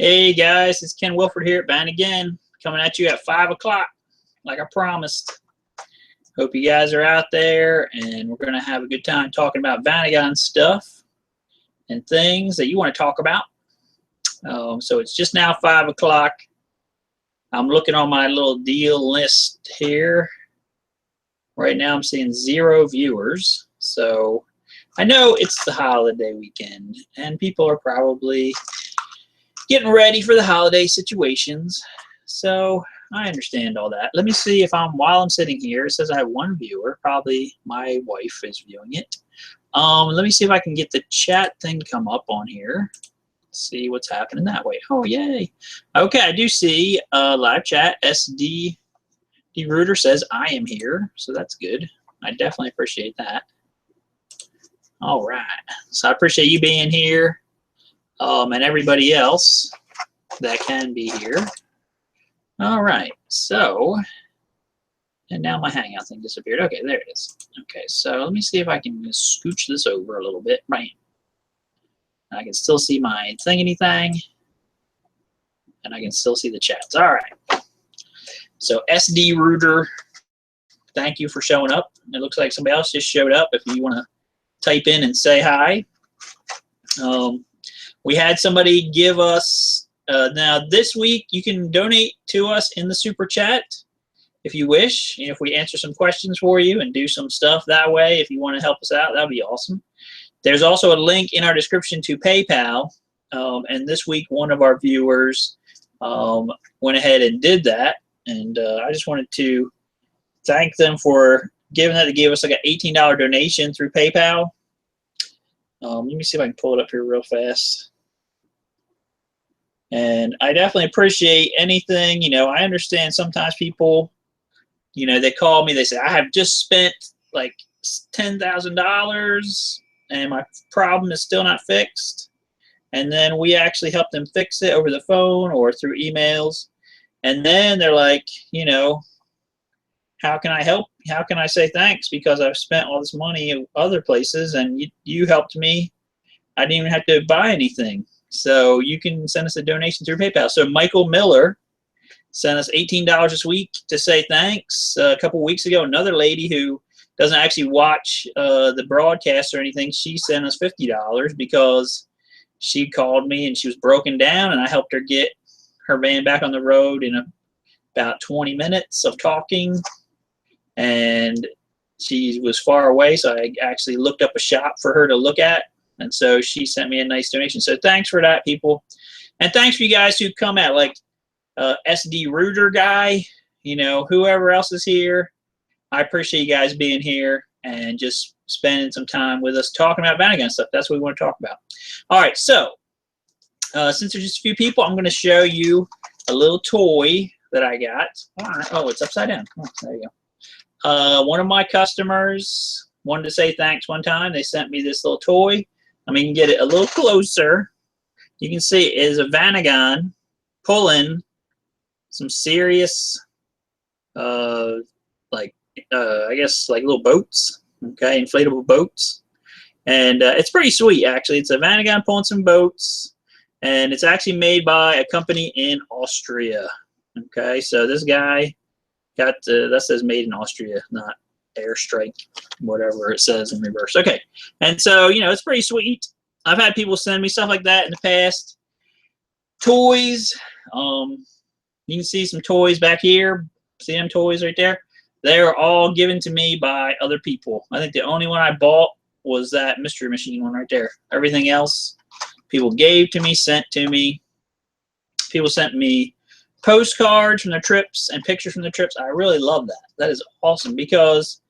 Hey guys, it's Ken Wilford here at VanAgain, coming at you at 5 o'clock, like I promised. Hope you guys are out there, and we're going to have a good time talking about VanAgain stuff and things that you want to talk about. So it's just now 5 o'clock. I'm looking on my little deal list here. Right now I'm seeing 0 viewers. So I know it's the holiday weekend, and people are probably getting ready for the holiday situations. So I understand all that. Let me see if while I'm sitting here, it says I have 1 viewer. Probably my wife is viewing it. Let me see if I can get the chat thing to come up on here. See what's happening that way. Oh, yay. Okay, I do see live chat. SD Rooter says I am here, so that's good. I definitely appreciate that. All right, so I appreciate you being here, and everybody else that can be here. All right, so, and now my Hangout thing disappeared. Okay, there it is. Okay, so let me see if I can scooch this over a little bit. Right. I can still see my thing, and I can still see the chats. All right. So SD Rooter, thank you for showing up. It looks like somebody else just showed up. If you want to type in and say hi. We had somebody give us, now this week you can donate to us in the super chat if you wish. If we answer some questions for you and do some stuff that way, if you want to help us out, that would be awesome. There's also a link in our description to PayPal, and this week one of our viewers went ahead and did that, and I just wanted to thank them for giving that. They gave us like an $18 donation through PayPal. Let me see if I can pull it up here real fast. And I definitely appreciate anything. You know, I understand sometimes people, you know, they call me, they say, I have just spent like $10,000 and my problem is still not fixed. And then we actually help them fix it over the phone or through emails. And then they're like, you know, how can I help? How can I say thanks? Because I've spent all this money in other places and you helped me. I didn't even have to buy anything. So you can send us a donation through PayPal. So Michael Miller sent us $18 this week to say thanks. A couple weeks ago, another lady who doesn't actually watch the broadcast or anything, she sent us $50 because she called me and she was broken down, and I helped her get her van back on the road in about 20 minutes of talking. And she was far away, so I actually looked up a shop for her to look at. And so she sent me a nice donation. So thanks for that, people. And thanks for you guys who come out, like SD Rooter guy, you know, whoever else is here. I appreciate you guys being here and just spending some time with us talking about VanAgain stuff. That's what we want to talk about. All right, so since there's just a few people, I'm going to show you a little toy that I got. All right. Oh, it's upside down. Oh, there you go. One of my customers wanted to say thanks one time. They sent me this little toy. I mean, you can get it a little closer. You can see it is a VanAgain pulling some serious, I guess, like little boats, okay, inflatable boats. And it's pretty sweet, actually. It's a VanAgain pulling some boats, and it's actually made by a company in Austria, okay? So this guy got, that says made in Austria, not airstrike, whatever it says in reverse. Okay, and so, you know, it's pretty sweet. I've had people send me stuff like that in the past. Toys, you can see some toys back here. See them toys right there? They're all given to me by other people. I think the only one I bought was that mystery machine one right there. Everything else people gave to me, sent to me. People sent me postcards from their trips and pictures from their trips. I really love that. That is awesome because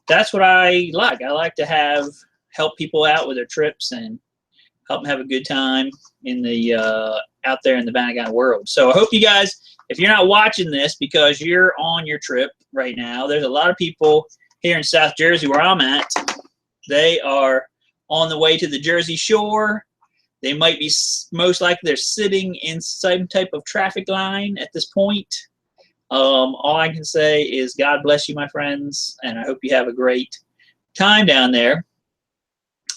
that's what I like. I like to help people out with their trips and help them have a good time in the out there in the VanAgain world. So I hope you guys, if you're not watching this because you're on your trip right now, there's a lot of people here in South Jersey where I'm at. They are on the way to the Jersey Shore. They might be, most likely they're sitting in some type of traffic line at this point. All I can say is God bless you, my friends, and I hope you have a great time down there.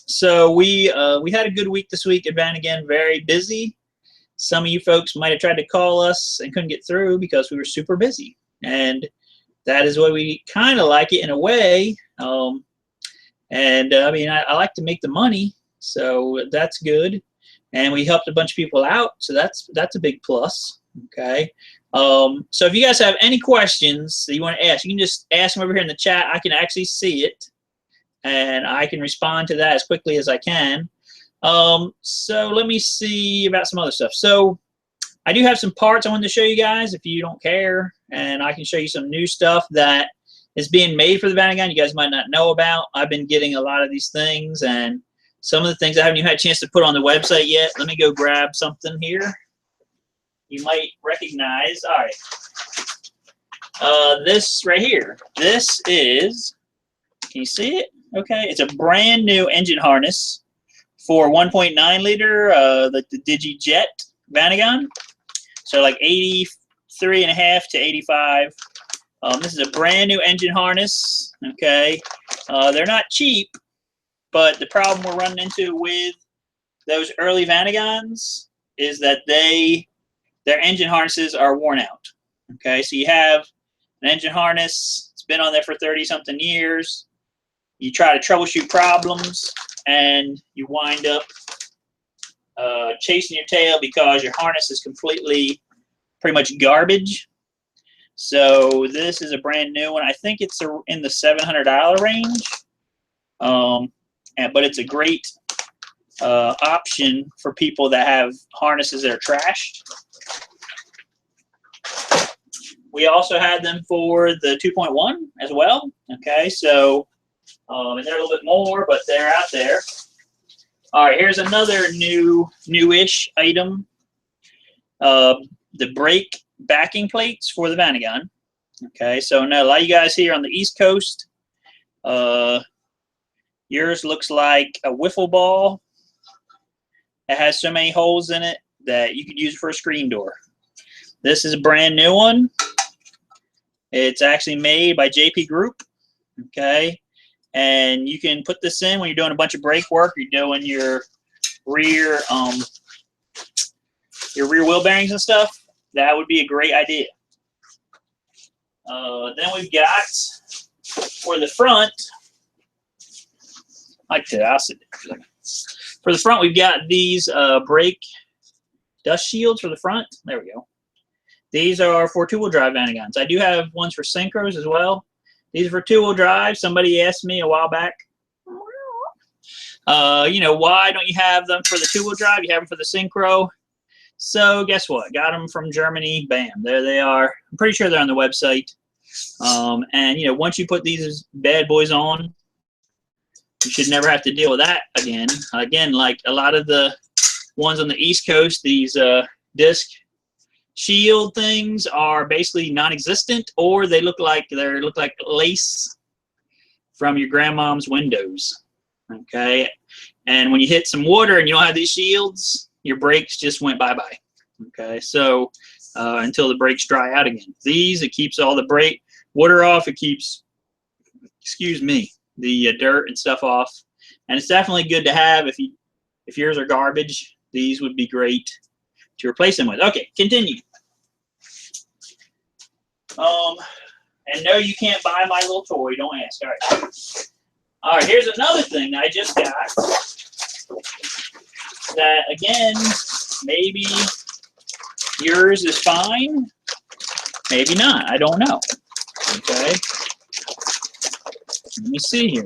So we had a good week this week at VanAgain, very busy. some of you folks might have tried to call us and couldn't get through because we were super busy. And that is why we kind of like it in a way. I mean, I like to make the money, so that's good. And we helped a bunch of people out, so that's a big plus. Okay. So if you guys have any questions that you want to ask, you can just ask them over here in the chat. I can actually see it, and I can respond to that as quickly as I can. So let me see about some other stuff. So I do have some parts I wanted to show you guys if you don't care, and I can show you some new stuff that is being made for the VanAgaincom you guys might not know about. I've been getting a lot of these things, and some of the things I haven't even had a chance to put on the website yet. Let me go grab something here you might recognize. All right. This right here. This is, can you see it? Okay. It's a brand new engine harness for 1.9 liter, the DigiJet VanAgaincom. So like 83.5 to 85. This is a brand new engine harness. Okay. They're not cheap, but the problem we're running into with those early VanAgaincms is that their engine harnesses are worn out. Okay, so you have an engine harness, it's been on there for 30-something years. You try to troubleshoot problems, and you wind up chasing your tail because your harness is completely, pretty much garbage. So this is a brand new one. I think it's in the $700 range, but it's a great option for people that have harnesses that are trashed. We also had them for the 2.1 as well. Okay, so and they're a little bit more, but they're out there. All right, here's another newish item. The brake backing plates for the VanAgaincom. Okay, so now a lot of you guys here on the East Coast, yours looks like a wiffle ball. It has so many holes in it that you could use it for a screen door. This is a brand new one. It's actually made by JP Group. Okay, and you can put this in when you're doing a bunch of brake work. You're doing your rear wheel bearings and stuff. That would be a great idea. Then we've got for the front. I'll sit there for a second. For the front, we've got these brake dust shields for the front. There we go. These are for two-wheel drive VanAgaincms. I do have ones for synchros as well. These are for two-wheel drive. Somebody asked me a while back, you know, why don't you have them for the two-wheel drive? You have them for the synchro. So guess what? Got them from Germany. Bam, there they are. I'm pretty sure they're on the website. And you know, once you put these bad boys on, you should never have to deal with that again. Again, like a lot of the ones on the East Coast, these disc shield things are basically non-existent, or they look like lace from your grandmom's windows. Okay, and when you hit some water and you don't have these shields, your brakes just went bye-bye. Okay, so until the brakes dry out again. These, it keeps all the brake water off. It keeps, excuse me, the dirt and stuff off. And it's definitely good to have if yours are garbage. These would be great to replace them with. Okay, continue. And no, you can't buy my little toy. Don't ask. All right. All right, here's another thing I just got that, again, maybe yours is fine, maybe not. I don't know. Okay. Let me see here.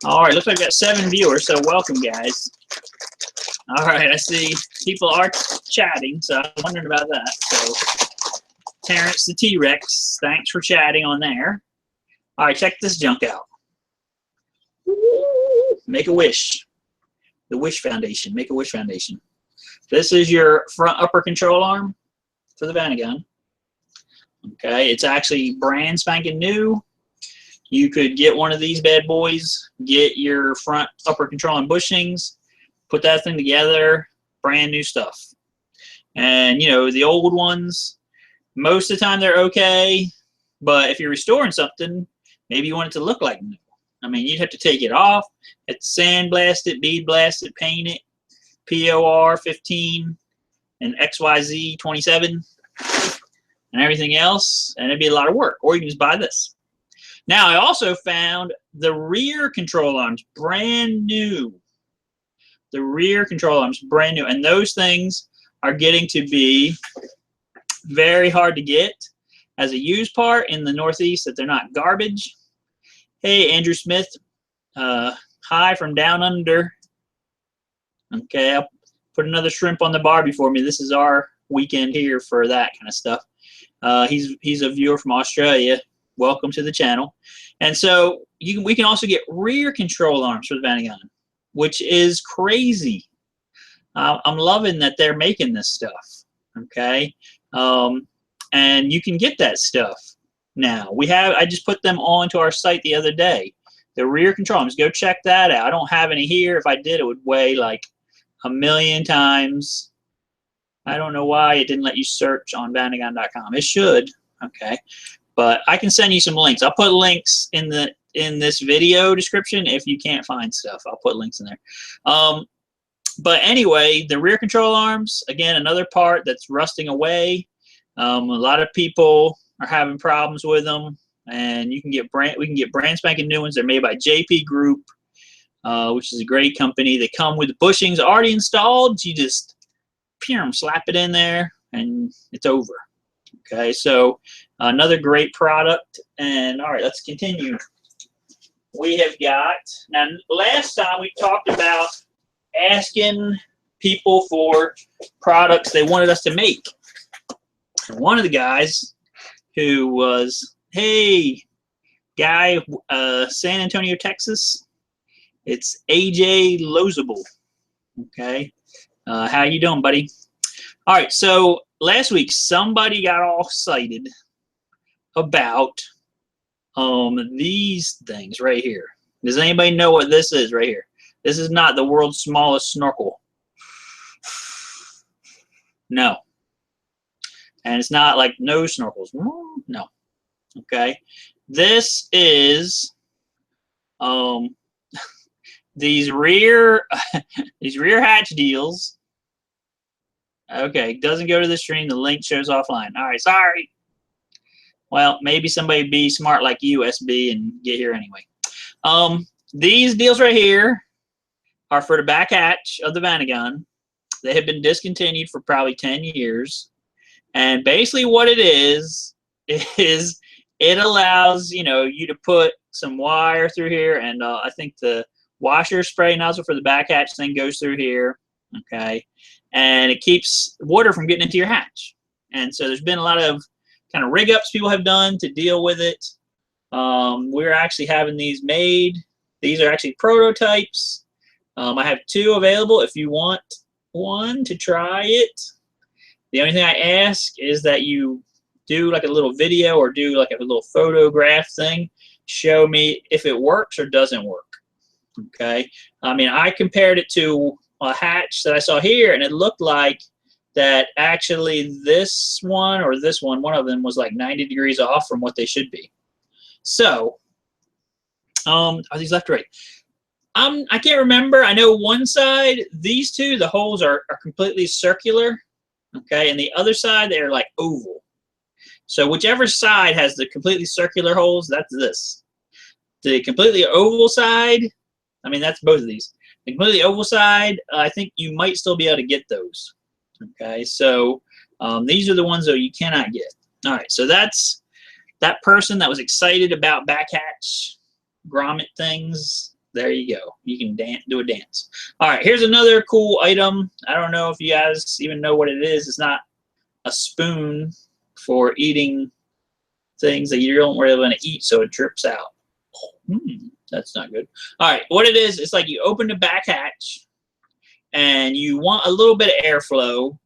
All right, looks like I've got 7 viewers, so welcome, guys. All right, I see people are chatting, so I'm wondering about that. So, Terrence the T-Rex, thanks for chatting on there. All right, check this junk out. Make a wish. The Wish Foundation. Make a Wish Foundation. This is your front upper control arm for the VanAgaincom. Okay, it's actually brand spanking new. You could get one of these bad boys, get your front upper control arm bushings, put that thing together, brand new stuff. And you know, the old ones, most of the time they're okay, but if you're restoring something, maybe you want it to look like new. I mean, you'd have to take it off, sandblast it, bead blast it, paint it, POR 15 and XYZ 27 and everything else, and it'd be a lot of work. Or you can just buy this. Now, I also found the rear control arms, brand new. The rear control arms, brand new. And those things are getting to be very hard to get as a used part in the Northeast, that they're not garbage. Hey, Andrew Smith. Hi from down under. Okay, I'll put another shrimp on the barbie for me. This is our weekend here for that kind of stuff. He's a viewer from Australia. Welcome to the channel. And so we can also get rear control arms for the VanAgaincom, which is crazy. I'm loving that they're making this stuff. Okay, and you can get that stuff now. I just put them onto our site the other day. The rear control arms. Go check that out. I don't have any here. If I did, it would weigh like 1,000,000 times. I don't know why it didn't let you search on VanAgaincom. It should. Okay, but I can send you some links. I'll put links in this video description if you can't find stuff. I'll put links in there. But anyway, the rear control arms, again, another part that's rusting away. A lot of people are having problems with them, and we can get brand spanking new ones. They're made by JP Group, which is a great company. They come with bushings already installed. You just slap it in there, and it's over. Okay, so another great product. And all right, let's continue. We have got, now last time we talked about asking people for products they wanted us to make. And one of the guys who was, hey, guy, San Antonio, Texas, it's AJ Lozable. Okay, how you doing, buddy? All right, so last week somebody got all excited about these things right here. Does anybody know what this is right here? This is not the world's smallest snorkel. No. And it's not like nose snorkels. No. Okay. This is these rear hatch deals. Okay, doesn't go to the stream. The link shows offline. All right, sorry. Well, maybe somebody be smart like you, SB, and get here anyway. These deals right here are for the back hatch of the VanAgaincom. They have been discontinued for probably 10 years. And basically what it is it allows, you to put some wire through here, and I think the washer spray nozzle for the back hatch thing goes through here. Okay. And it keeps water from getting into your hatch. And so there's been a lot of kind of rig ups people have done to deal with it. We're actually having these made. These are actually prototypes. I have 2 available if you want one to try it. The only thing I ask is that you do like a little video or do like a little photograph thing. Show me if it works or doesn't work. Okay. I mean, I compared it to a hatch that I saw here, and it looked like that actually this one or this one of them was like 90 degrees off from what they should be. So, are these left or right? I can't remember. I know one side, these two, the holes are completely circular. Okay, and the other side, they're like oval. So whichever side has the completely circular holes, that's this. The completely oval side, I mean, that's both of these. The completely oval side, I think you might still be able to get those. Okay, so these are the ones that you cannot get. All right, so that's that person that was excited about back hatch grommet things. There you go. You can do a dance. All right, here's another cool item. I don't know if you guys even know what it is. It's not a spoon for eating things that you don't really want to eat, so it drips out. That's not good. All right, what it is, it's like you open the back hatch, and you want a little bit of airflow,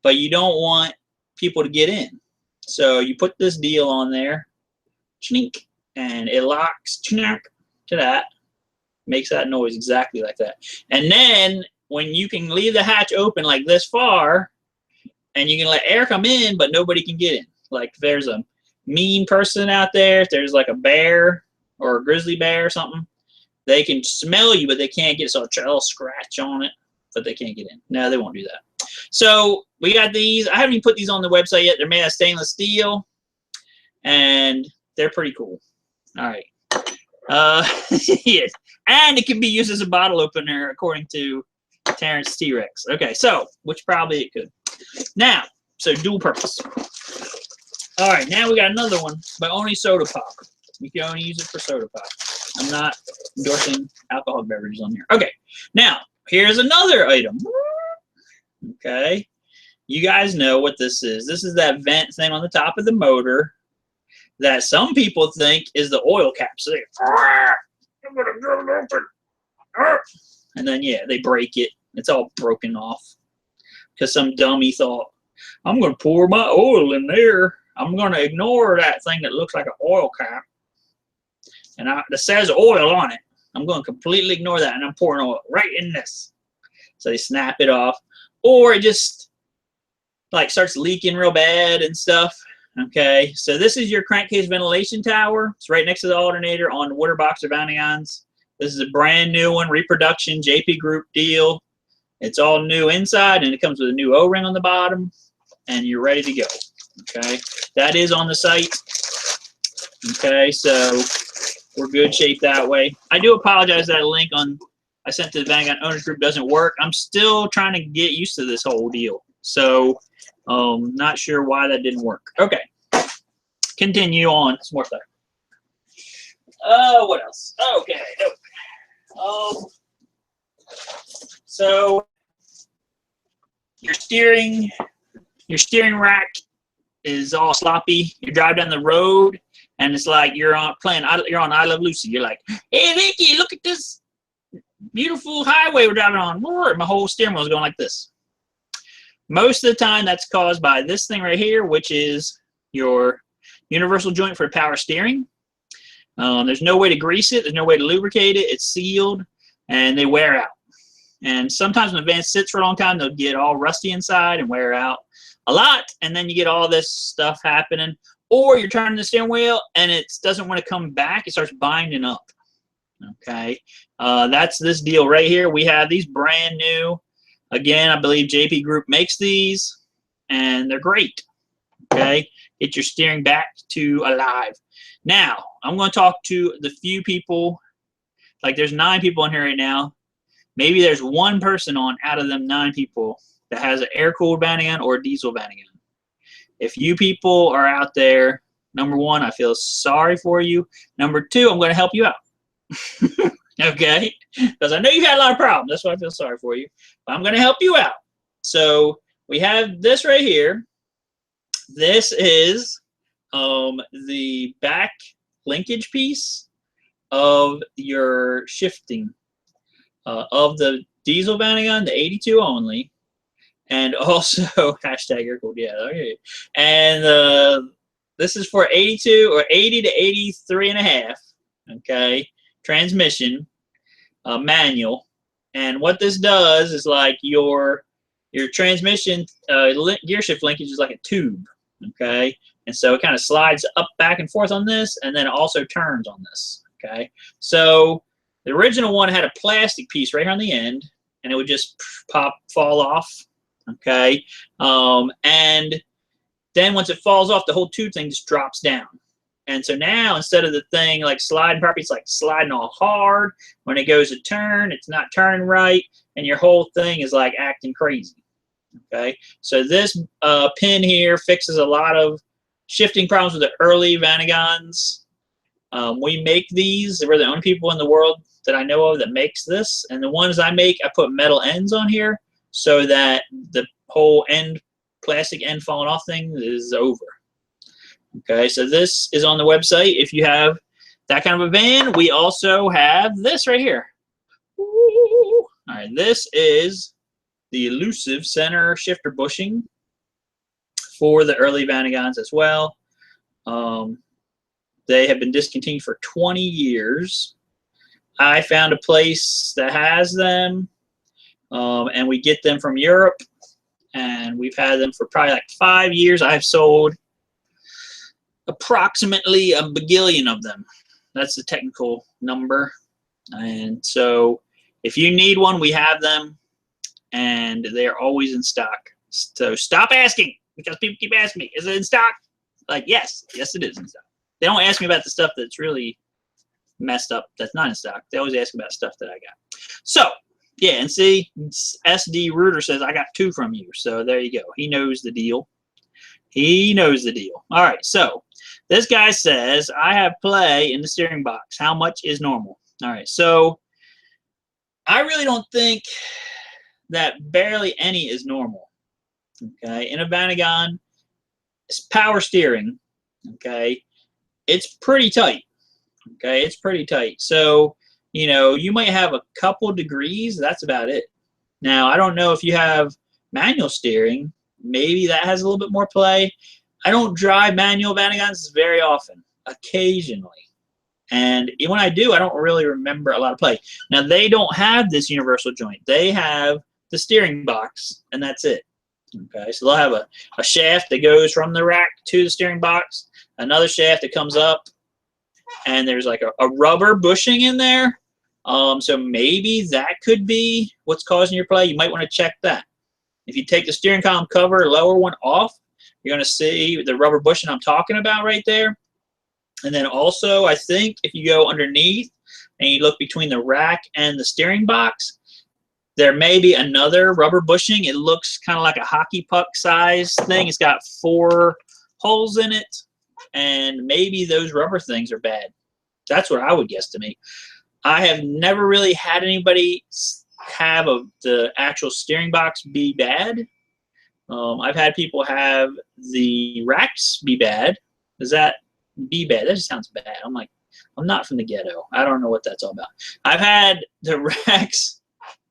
but you don't want people to get in. So you put this deal on there, chink, and it locks to that. Makes that noise exactly like that. And then when you can leave the hatch open like this far, and you can let air come in, but nobody can get in. Like if there's a mean person out there, if there's like a bear or a grizzly bear or something, They can smell you, but they can't get a little scratch on it, but they can't get in. No, they won't do that. So we got these. I haven't even put these on the website yet. They're made out of stainless steel, and they're pretty cool. All right. Yes. And it can be used as a bottle opener, according to Terrence T-Rex. Okay, so, which probably it could. Now, so dual purpose. All right, now we got another one, but only soda pop. You can only use it for soda pop. I'm not endorsing alcoholic beverages on here. Okay, now, here's another item. Okay, you guys know what this is. This is that vent thing on the top of the motor that some people think is the oil cap. So they, I'm gonna get it open. And then, yeah, they break it. It's all broken off because some dummy thought, I'm going to pour my oil in there. I'm going to ignore that thing that looks like an oil cap. And that says oil on it. I'm going to completely ignore that, and I'm pouring oil right in this. So they snap it off. Or it just, like, starts leaking real bad and stuff. Okay, so this is your crankcase ventilation tower. It's right next to the alternator on the water box or VanAgaincom. This is a brand new one, reproduction, JP Group deal. It's all new inside, and it comes with a new O-ring on the bottom, and you're ready to go. Okay, that is on the site. Okay, so we're good shape that way. I do apologize that link I sent to the VanAgaincom Owners Group doesn't work. I'm still trying to get used to this whole deal. So, not sure why that didn't work. Okay, continue on. Some more stuff. What else? Okay. So your steering rack is all sloppy. You drive down the road, and it's like you're on I Love Lucy. You're like, hey Vicky, look at this beautiful highway we're driving on. My whole steering wheel is going like this. Most of the time, that's caused by this thing right here, which is your universal joint for power steering. There's no way to grease it. There's no way to lubricate it. It's sealed, and they wear out. And sometimes when the van sits for a long time, they'll get all rusty inside and wear out a lot, and then you get all this stuff happening. Or you're turning the steering wheel, and it doesn't want to come back. It starts binding up. Okay, that's this deal right here. We have these brand new. Again, I believe JP Group makes these, and they're great. Okay, get your steering back to alive. Now, I'm going to talk to the few people. Like, there's 9 people in here right now. Maybe there's one person on out of them 9 people that has an air-cooled VanAgaincom or a diesel VanAgaincom. If you people are out there, number 1, I feel sorry for you. Number 2, I'm going to help you out. Okay? Because I know you had a lot of problems. That's why I feel sorry for you. But I'm going to help you out. So we have this right here. This is the back linkage piece of your shifting of the diesel VanAgaincom, the 82 only, and also hashtag air-cooled. Yeah, okay. And this is for 82 or 80 to 83 and a half. Okay, transmission manual. And what this does is like your transmission gear shift linkage is like a tube. Okay, and so it kind of slides up back and forth on this, and then it also turns on this. Okay, so the original one had a plastic piece right here on the end, and it would just fall off. Okay, and then once it falls off, the whole tube thing just drops down. And so now, instead of the thing like sliding properly, it's like sliding all hard. When it goes to turn, it's not turning right, and your whole thing is like acting crazy. Okay, so this pin here fixes a lot of shifting problems with the early VanAgaincoms. We make these. We're the only people in the world that I know of that makes this. And the ones I make, I put metal ends on here so that the whole end, plastic end falling off thing is over. Okay, so this is on the website. If you have that kind of a van, we also have this right here. Ooh. All right, this is the elusive center shifter bushing for the early VanAgaincom as well. They have been discontinued for 20 years. I found a place that has them, and we get them from Europe, and we've had them for probably like 5 years. I've sold approximately a bagillion of them. That's the technical number. And so if you need one, we have them, and they're always in stock. So stop asking, because people keep asking me, is it in stock? Like, yes, it is in stock. They don't ask me about the stuff that's really messed up that's not in stock. They always ask about stuff that I got. So yeah, and see, SD Rooter says I got 2 from you. So there you go. He knows the deal. He knows the deal. All right, so this guy says I have play in the steering box. How much is normal? All right, so I really don't think that barely any is normal. Okay, in a VanAgaincom, it's power steering. Okay, it's pretty tight. Okay, it's pretty tight. So, you know, you might have a couple degrees. That's about it. Now, I don't know if you have manual steering. Maybe that has a little bit more play. I don't drive manual VanAgaincom very often, occasionally. And when I do, I don't really remember a lot of play. Now, they don't have this universal joint. They have the steering box, and that's it. Okay, so they'll have a shaft that goes from the rack to the steering box, another shaft that comes up, and there's like a rubber bushing in there. So maybe that could be what's causing your play. You might want to check that. If you take the steering column cover, lower one off, you're going to see the rubber bushing I'm talking about right there. And then also, I think if you go underneath and you look between the rack and the steering box, there may be another rubber bushing. It looks kind of like a hockey puck size thing. It's got 4 holes in it, and maybe those rubber things are bad. That's what I would guesstimate. I have never really had anybody have the actual steering box be bad. I've had people have the racks be bad. Does that be bad? That just sounds bad. I'm like, I'm not from the ghetto. I don't know what that's all about. I've had the racks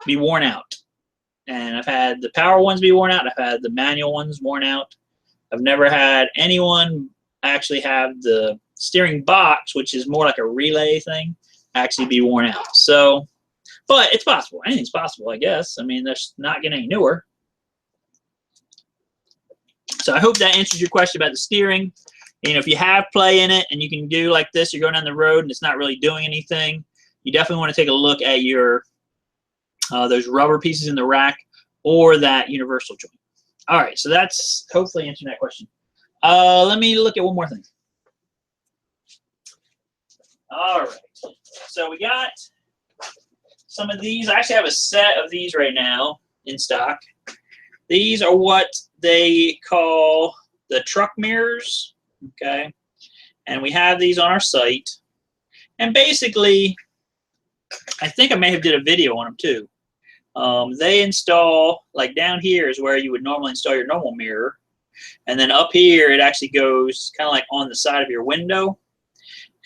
be worn out, and I've had the power ones be worn out. I've had the manual ones worn out. I've never had anyone actually have the steering box, which is more like a relay thing, actually be worn out. So, but it's possible. Anything's possible, I guess. I mean, they're not getting any newer. So I hope that answers your question about the steering. You know, if you have play in it and you can do like this, you're going down the road and it's not really doing anything, you definitely want to take a look at your those rubber pieces in the rack or that universal joint. All right, so that's hopefully answering that question. Let me look at one more thing. All right, so we got some of these. I actually have a set of these right now in stock. These are what they call the truck mirrors, okay? And we have these on our site. And basically, I think I may have did a video on them too. They install, like down here is where you would normally install your normal mirror. And then up here, it actually goes kind of like on the side of your window.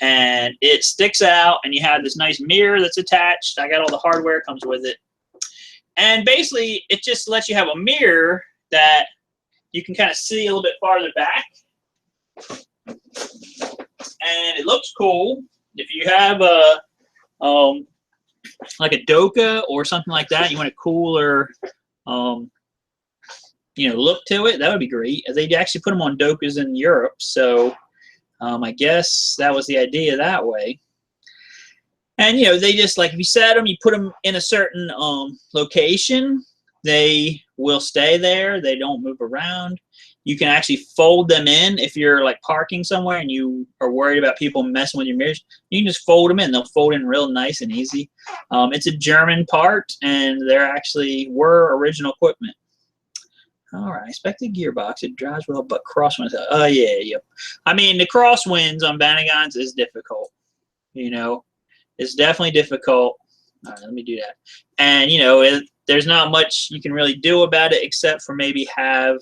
And it sticks out, and you have this nice mirror that's attached. I got all the hardware, comes with it. And basically, it just lets you have a mirror that you can kind of see a little bit farther back. And it looks cool. If you have a like a Doka or something like that, you want a cooler you know, look to it, that would be great. They actually put them on Dokas in Europe, so I guess that was the idea that way. And, you know, they just, like, if you set them, you put them in a certain location, they will stay there. They don't move around. You can actually fold them in if you're, like, parking somewhere and you are worried about people messing with your mirrors. You can just fold them in. They'll fold in real nice and easy. It's a German part, and they're actually were original equipment. All right, I expect the gearbox. It drives well, but crosswinds. Oh, yeah, yep. I mean, the crosswinds on VanAgaincom is difficult, you know. It's definitely difficult. All right, let me do that. And, you know, there's not much you can really do about it except for maybe have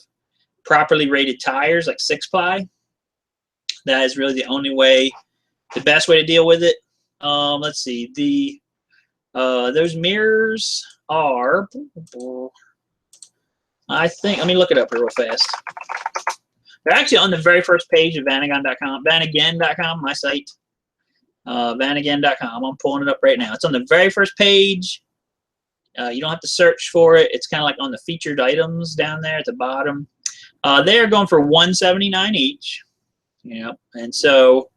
properly rated tires, like 6-ply. That is really the only way, the best way to deal with it. Let's see. Those mirrors are, I think, let me look it up here real fast. They're actually on the very first page of VanAgaincom, VanAgain.com, my site. VanAgain.com. I'm pulling it up right now. It's on the very first page. You don't have to search for it. It's kind of like on the featured items down there at the bottom. They are going for $179 each. You know, and so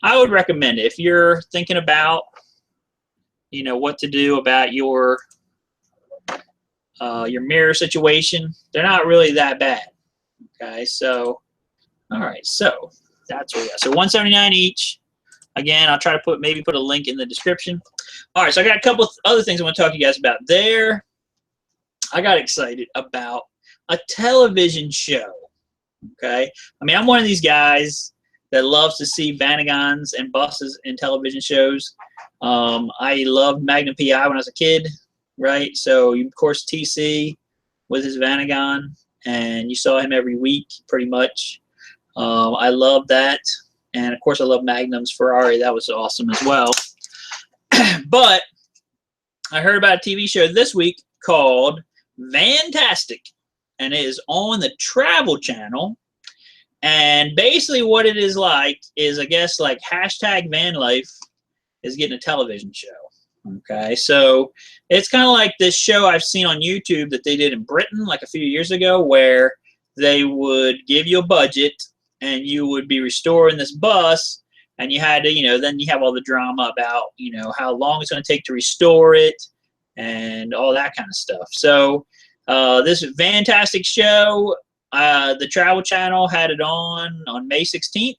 I would recommend it if you're thinking about you know, what to do about your mirror situation. They're not really that bad. Okay, so all right, so that's what we got. So $179 each. Again, I'll try to maybe put a link in the description. All right, so I got a couple other things I want to talk to you guys about there. I got excited about a television show. Okay, I mean, I'm one of these guys that loves to see VanAgaincom and buses in television shows. I loved Magnum PI when I was a kid, right? So, of course, TC was his VanAgaincom, and you saw him every week pretty much. I love that. And, of course, I love Magnum's Ferrari. That was awesome as well. But I heard about a TV show this week called Vantastic, and it is on the Travel Channel. And basically what it is like is, I guess, like hashtag van life is getting a television show. Okay, so it's kind of like this show I've seen on YouTube that they did in Britain like a few years ago, where they would give you a budget and you would be restoring this bus, and you had to, you know, then you have all the drama about, you know, how long it's going to take to restore it and all that kind of stuff. So this Vantastic show, the Travel Channel had it on May 16th.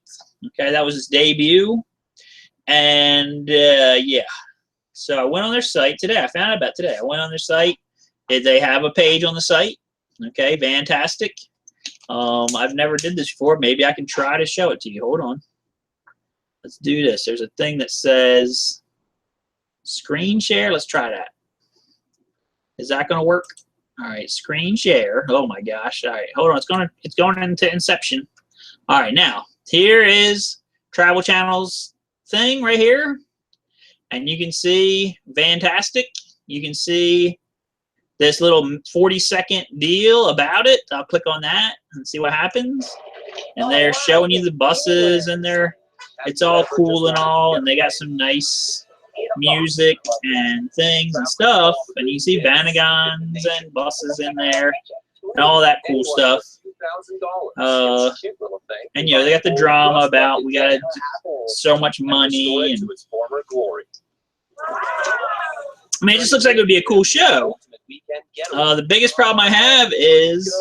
Okay, that was its debut. And yeah, so I went on their site today. I found out about today. I went on their site. They have a page on the site. Okay, Vantastic. I've never did this before. Maybe I can try to show it to you. Hold on. Let's do this. There's a thing that says screen share. Let's try that. Is that going to work? All right, screen share. Oh my gosh. All right, hold on. It's going into Inception. All right, now here is Travel Channel's thing right here, and you can see Vantastic. You can see this little 40-second deal about it. I'll click on that and see what happens. And they're showing you the buses, and it's all cool and all, and they got some nice music and things and stuff, and you see VanAgaincom and buses in there and all that cool stuff. And you know, they got the drama about we got so much money, and I mean, it just looks like it would be a cool show. The biggest problem I have is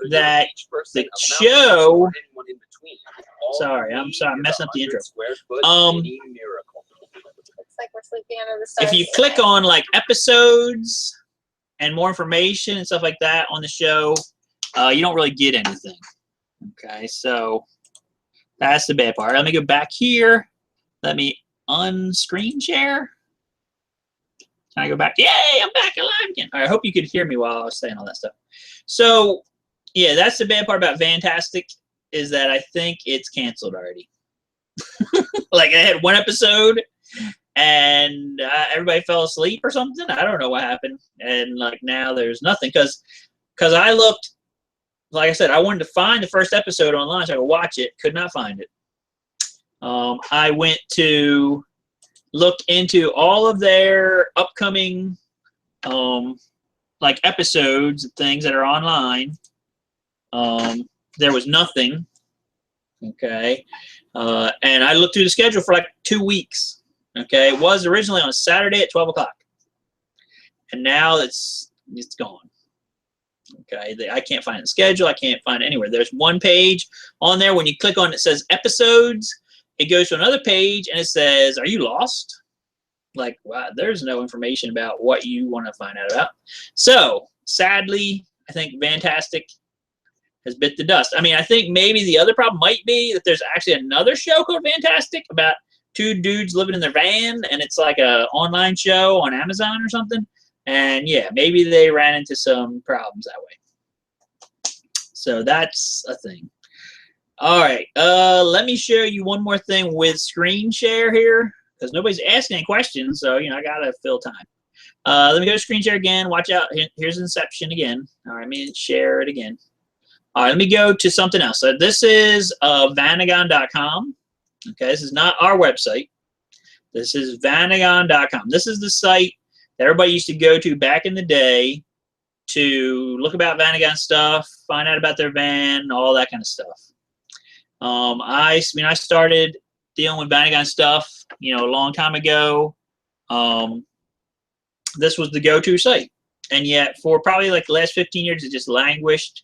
that the show. Sorry, I'm messing up the intro. Like we're sleeping under the stars. If you click on like episodes and more information and stuff like that on the show, you don't really get anything. Okay, so that's the bad part. Let me go back here. Let me unscreen share. Can I go back? Yay, I'm back alive again. All right, I hope you could hear me while I was saying all that stuff. So, yeah, that's the bad part about Vantastic, is that I think it's canceled already. Like, I had one episode, and everybody fell asleep or something. I don't know what happened. And, like, now there's nothing. Because I looked, like I said, I wanted to find the first episode online so I could watch it. Could not find it. I went to look into all of their upcoming like episodes and things that are online. There was nothing. Okay. And I looked through the schedule for like 2 weeks. Okay. It was originally on Saturday at 12 o'clock. And now it's gone. Okay. I can't find the schedule. I can't find it anywhere. There's one page on there. When you click on it, it says episodes. It goes to another page and it says, "Are you lost?" Like, wow, there's no information about what you want to find out about. So, sadly, I think Vantastic has bit the dust. I mean, I think maybe the other problem might be that there's actually another show called Vantastic about 2 dudes living in their van, and it's like a online show on Amazon or something. And yeah, maybe they ran into some problems that way. So that's a thing. All right, let me show you one more thing with screen share here, because nobody's asking any questions, so, you know, I got to fill time. Let me go to screen share again. Watch out. Here's Inception again. All right, let me share it again. All right, let me go to something else. So this is VanAgaincom. Okay, this is not our website. This is VanAgaincom. This is the site that everybody used to go to back in the day to look about VanAgaincom stuff, find out about their van, all that kind of stuff. I started dealing with VanAgaincom stuff, you know, a long time ago. this was the go-to site. And yet, for probably like the last 15 years, it just languished.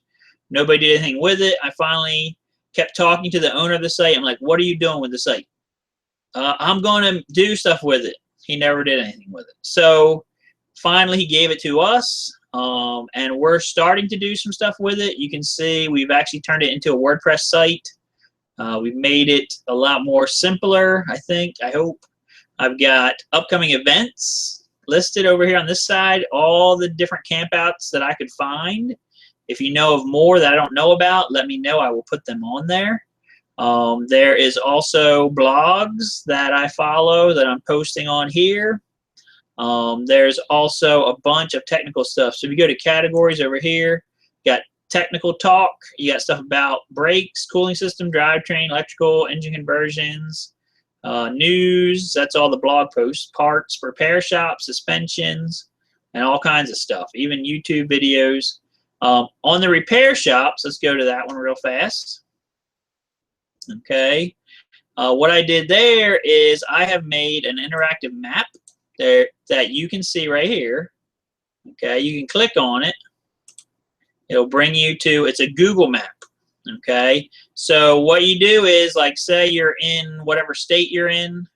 Nobody did anything with it. I finally kept talking to the owner of the site. I'm like, what are you doing with the site? I'm going to do stuff with it. He never did anything with it. So finally, he gave it to us, and we're starting to do some stuff with it. You can see we've actually turned it into a WordPress site. We've made it a lot more simpler, I think, I hope. I've got upcoming events listed over here on this side, all the different campouts that I could find. If you know of more that I don't know about, let me know. I will put them on there. There is also blogs that I follow that I'm posting on here. There's also a bunch of technical stuff. So if you go to categories over here, got technical talk, you got stuff about brakes, cooling system, drivetrain, electrical, engine conversions, news, that's all the blog posts, parts, repair shops, suspensions, and all kinds of stuff, even YouTube videos. On the repair shops, let's go to that one real fast. Okay. What I did there is I have made an interactive map there that you can see right here. Okay, you can click on it. It'll bring you to, it's a Google map. Okay, so what you do is, like, say you're in whatever state you're in,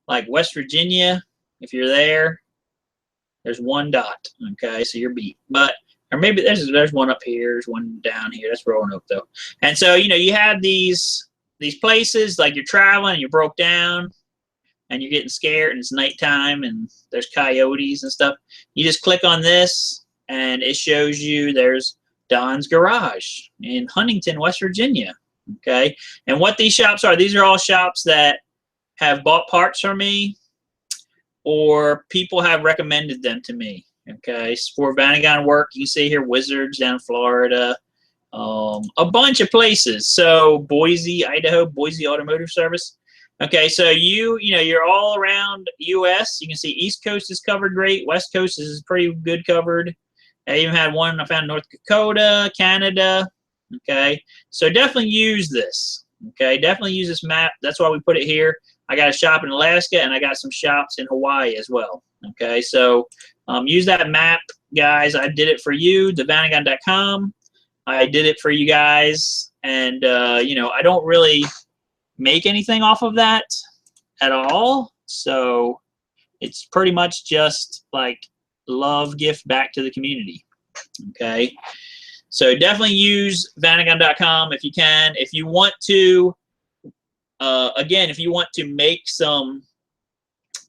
like West Virginia. If you're there, there's one dot. Okay, so you're beat. But or maybe there's one up here, there's one down here. That's Roanoke though. And so you have these places, like you're traveling and you broke down and you're getting scared and it's nighttime and there's coyotes and stuff. You just click on this and it shows you there's Don's Garage in Huntington, West Virginia. Okay, and what these shops are, these are all shops that have bought parts from me or people have recommended them to me. Okay, for VanAgaincom work, you can see here Wizards down in Florida, a bunch of places. So Boise, Idaho, Boise Automotive Service. Okay, so you're all around U.S. You can see East Coast is covered great. West Coast is pretty good covered. I even had one I found in North Dakota, Canada. Okay, so definitely use this. Okay, definitely use this map. That's why we put it here. I got a shop in Alaska and I got some shops in Hawaii as well. Okay, so use that map, guys. I did it for you, the VanAgaincom. I did it for you guys, and I don't really make anything off of that at all. So it's pretty much just like love gift back to the community. Okay, so definitely use VanAgaincom if you can. If you want to, again, if you want to make some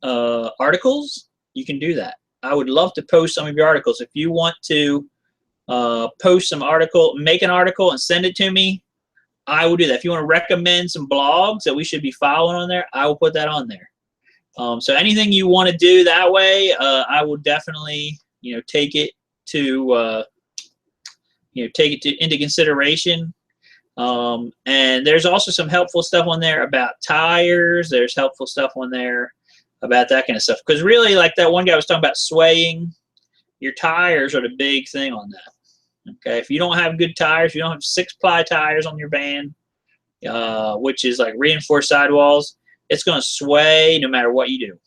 articles, you can do that. I would love to post some of your articles. If you want to post some article, make an article and send it to me, I will do that. If you want to recommend some blogs that we should be following on there, I will put that on there. So anything you want to do that way, I will definitely, take it to, into consideration. And there's also some helpful stuff on there about tires. There's helpful stuff on there about that kind of stuff. Because really, like that one guy was talking about swaying, your tires are the big thing on that. Okay, if you don't have good tires, you don't have 6-ply tires on your van, which is like reinforced sidewalls, it's going to sway no matter what you do.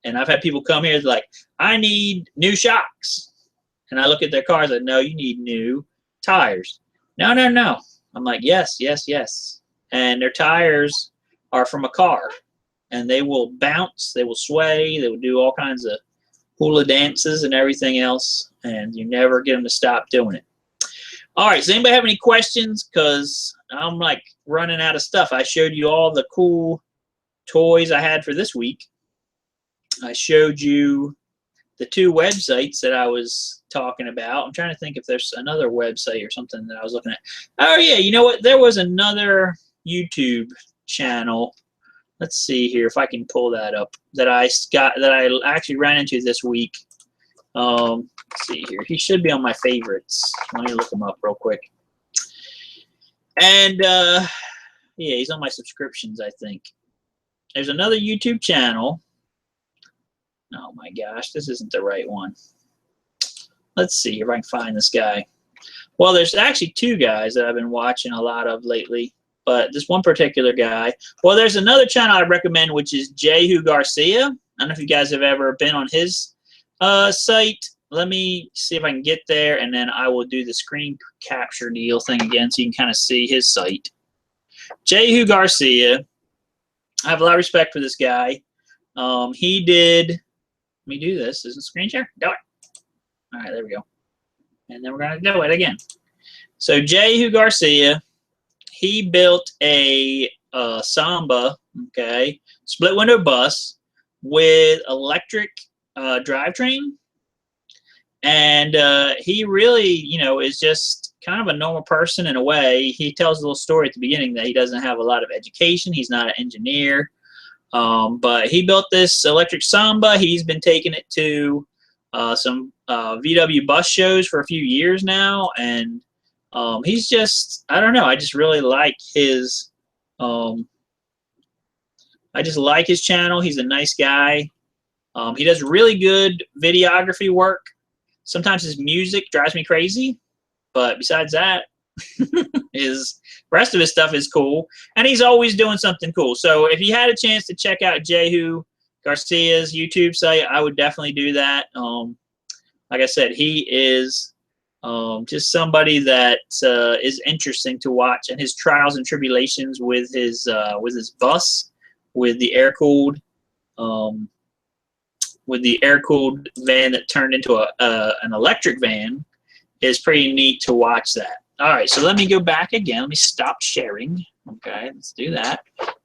And I've had people come here like, I need new shocks. And I look at their cars and no, you need new tires. No, no, no. I'm like, yes, yes, yes. And their tires are from a car. And they will bounce, they will sway, they will do all kinds of hula dances and everything else. And you never get them to stop doing it. All right, does anybody have any questions? Because I'm like running out of stuff. I showed you all the cool toys I had for this week. I showed you the 2 websites that I was talking about. I'm trying to think if there's another website or something that I was looking at. Oh yeah, you know what? There was another YouTube channel. Let's see here if I can pull that up that I actually ran into this week. Let's see here. He should be on my favorites. Let me look him up real quick. And yeah, he's on my subscriptions, I think. There's another YouTube channel. Oh my gosh, this isn't the right one. Let's see if I can find this guy. Well, there's actually 2 guys that I've been watching a lot of lately, but this one particular guy. Well, there's another channel I recommend, which is Jehu Garcia. I don't know if you guys have ever been on his site. Let me see if I can get there, and then I will do the screen capture deal thing again so you can kind of see his site. Jehu Garcia. I have a lot of respect for this guy. He did, let me do this. Is it screen share? Do it. All right, there we go. And then we're going to do it again. So Jehu Garcia, he built a Samba, okay, split window bus with electric drivetrain. And he really, you know, is just kind of a normal person in a way. He tells a little story at the beginning that he doesn't have a lot of education. He's not an engineer. But he built this electric Samba. He's been taking it to some VW bus shows for a few years now. And he's just, I don't know, I just really like his, I just like his channel. He's a nice guy. He does really good videography work. Sometimes his music drives me crazy, but besides that, his rest of his stuff is cool, and he's always doing something cool. So if you had a chance to check out Jehu Garcia's YouTube site, I would definitely do that. Like I said, he is just somebody that is interesting to watch, and his trials and tribulations with his bus, with the air-cooled van that turned into an electric van, is pretty neat to watch that. All right, so let me go back again. Let me stop sharing. Okay, let's do that.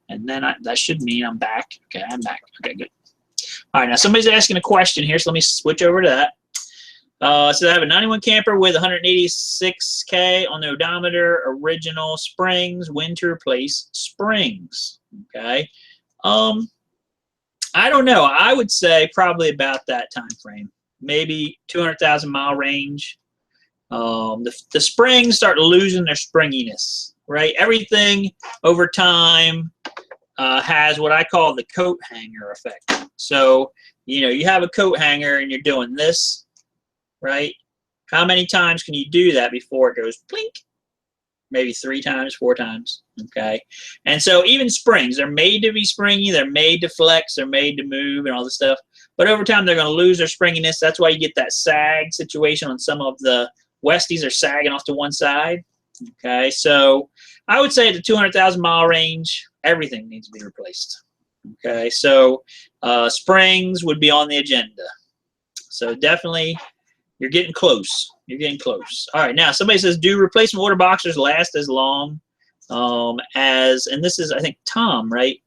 And then that should mean I'm back. Okay, I'm back. Okay, good. All right, now somebody's asking a question here, so let me switch over to that. So I have a 91 camper with 186K on the odometer, original springs, when to replace springs. Okay. I don't know. I would say probably about that time frame, maybe 200,000 mile range. The springs start losing their springiness, right? Everything over time has what I call the coat hanger effect. So, you know, you have a coat hanger and you're doing this, right? How many times can you do that before it goes blink? Maybe 3 times, 4 times, okay? And so even springs, they're made to be springy, they're made to flex, they're made to move and all this stuff. But over time, they're going to lose their springiness. That's why you get that sag situation on some of the Westies are sagging off to one side, okay? So I would say at the 200,000 mile range, everything needs to be replaced, okay? So springs would be on the agenda. So definitely, you're getting close. You're getting close. All right, now somebody says, do replacement water boxers last as long as, and this is, I think, Tom, right?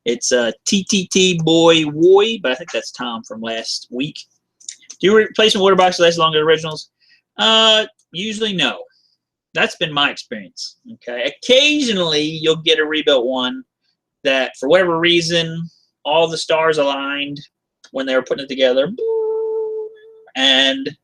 It's TTT Boy Woy, but I think that's Tom from last week. Do replacement water boxers last as long as originals? Usually no. That's been my experience, okay? Occasionally, you'll get a rebuilt one that, for whatever reason, all the stars aligned when they were putting it together, and